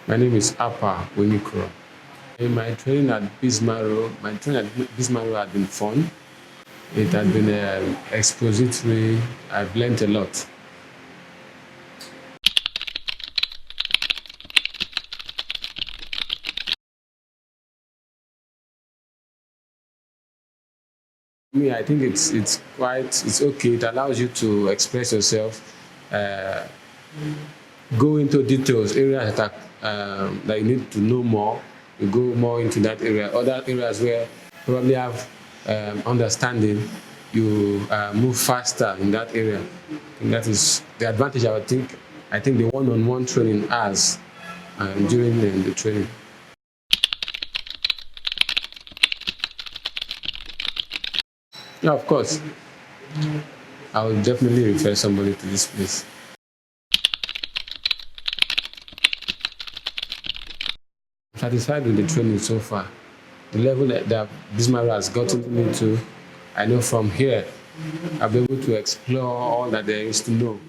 My name is Apa Winikro. In my training at BiZmarrow, had been fun. It had been expository. I've learned a lot. I think it's okay. It allows you to express yourself, go into details, areas that that you need to know more. You go more into that area. Other areas where probably have understanding, you move faster in that area. And that is the advantage. I think the one-on-one training has during the training. Yeah, of course. I will definitely refer somebody to this place. I'm satisfied with the training so far. The level that BiZmarrow has gotten me to, I know from here, I'll be able to explore all that there is to know.